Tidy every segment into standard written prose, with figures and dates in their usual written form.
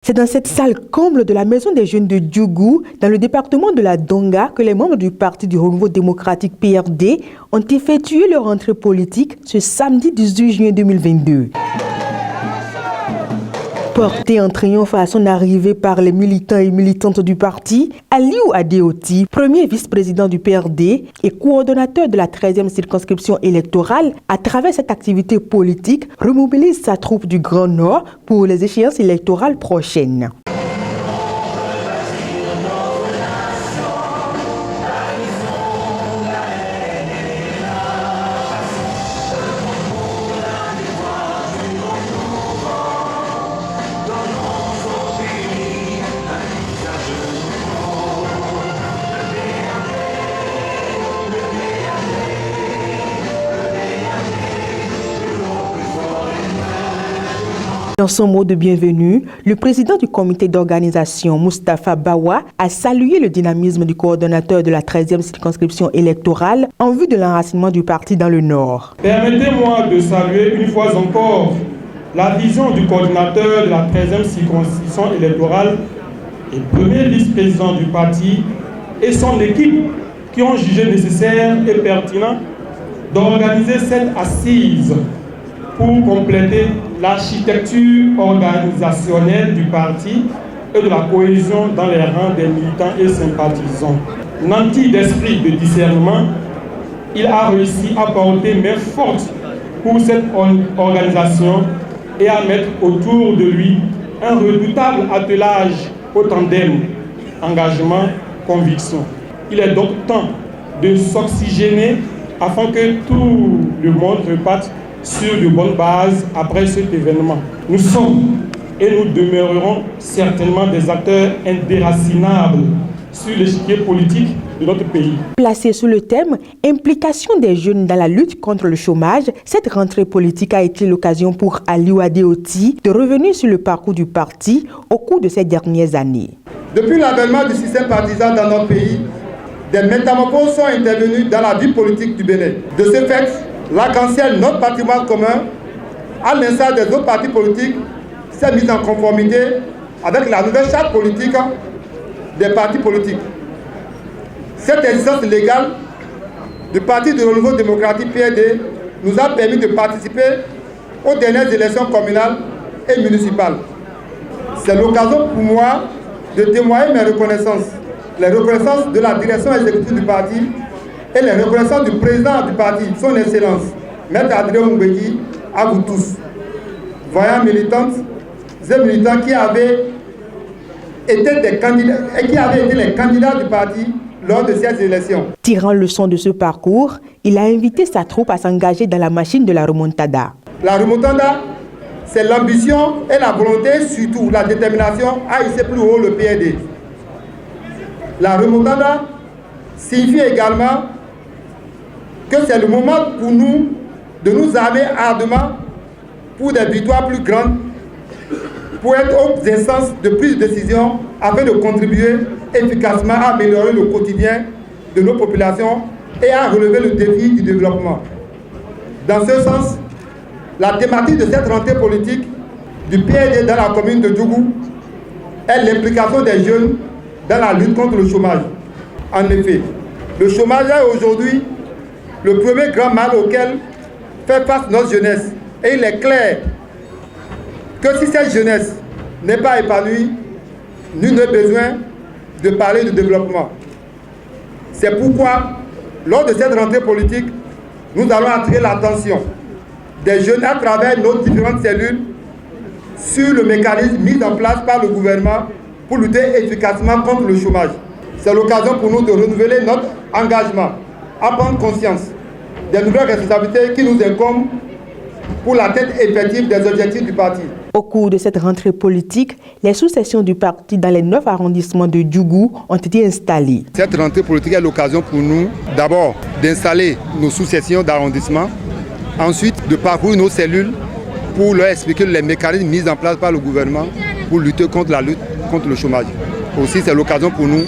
C'est dans cette salle comble de la Maison des Jeunes de Djougou, dans le département de la Donga, que les membres du Parti du Renouveau démocratique PRD ont effectué leur entrée politique ce samedi 18 juin 2022. Porté en triomphe à son arrivée par les militants et militantes du parti, Aliou Adeoti, premier vice-président du PRD et coordonnateur de la 13e circonscription électorale, à travers cette activité politique, remobilise sa troupe du Grand Nord pour les échéances électorales prochaines. Dans son mot de bienvenue, le président du comité d'organisation, Moustapha Bawa, a salué le dynamisme du coordonnateur de la 13e circonscription électorale en vue de l'enracinement du parti dans le Nord. Permettez-moi de saluer une fois encore la vision du coordinateur de la 13e circonscription électorale et premier vice-président du parti et son équipe qui ont jugé nécessaire et pertinent d'organiser cette assise pour compléter l'architecture organisationnelle du parti et de la cohésion dans les rangs des militants et sympathisants. Nanti d'esprit de discernement, il a réussi à porter main forte pour cette organisation et à mettre autour de lui un redoutable attelage au tandem, engagement, conviction. Il est donc temps de s'oxygéner afin que tout le monde reparte sur de bonnes bases après cet événement. Nous sommes et nous demeurerons certainement des acteurs indéracinables sur l'échiquier politique de notre pays. Placée sous le thème « Implication des jeunes dans la lutte contre le chômage », cette rentrée politique a été l'occasion pour Aliou Adeoti de revenir sur le parcours du parti au cours de ces dernières années. Depuis l'avènement du système partisan dans notre pays, des métamorphoses sont intervenues dans la vie politique du Bénin. De ce fait, l'arc-en-ciel, notre patrimoine commun, à l'instar des autres partis politiques, s'est mis en conformité avec la nouvelle charte politique des partis politiques. Cette existence légale du Parti du Renouveau démocratique PRD nous a permis de participer aux dernières élections communales et municipales. C'est l'occasion pour moi de témoigner mes reconnaissances, les reconnaissances de la direction exécutive du parti et les reconnaissances du président du parti, son Excellence, Maître Adrien Moubeki, à vous tous, voyant militantes et militants qui avaient été les candidats du parti lors de ces élections. Tirant leçon de ce parcours, il a invité sa troupe à s'engager dans la machine de la remontada. La remontada, c'est l'ambition et la volonté, surtout la détermination à hisser plus haut le PRD. La remontada signifie également que c'est le moment pour nous de nous armer ardemment pour des victoires plus grandes, pour être aux instances de prise de décision afin de contribuer efficacement à améliorer le quotidien de nos populations et à relever le défi du développement. Dans ce sens, la thématique de cette rentrée politique du PRD dans la commune de Djougou est l'implication des jeunes dans la lutte contre le chômage. En effet, le chômage est aujourd'hui le premier grand mal auquel fait face notre jeunesse. Et il est clair que si cette jeunesse n'est pas épanouie, nul n'a besoin de parler de développement. C'est pourquoi, lors de cette rentrée politique, nous allons attirer l'attention des jeunes à travers nos différentes cellules sur le mécanisme mis en place par le gouvernement pour lutter efficacement contre le chômage. C'est l'occasion pour nous de renouveler notre engagement, à prendre conscience des nouvelles responsabilités qui nous incombent pour l'atteinte effective des objectifs du parti. Au cours de cette rentrée politique, les sous-sections du parti dans les 9 arrondissements de Djougou ont été installées. Cette rentrée politique est l'occasion pour nous, d'abord, d'installer nos sous-sections d'arrondissement, ensuite de parcourir nos cellules pour leur expliquer les mécanismes mis en place par le gouvernement pour lutter contre le chômage. Aussi, c'est l'occasion pour nous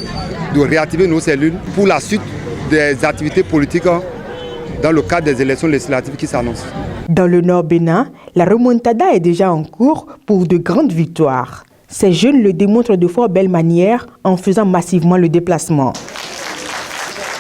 de réactiver nos cellules pour la suite des activités politiques dans le cadre des élections législatives qui s'annoncent. Dans le Nord Bénin, la remontada est déjà en cours pour de grandes victoires. Ces jeunes le démontrent de fort belle manière en faisant massivement le déplacement.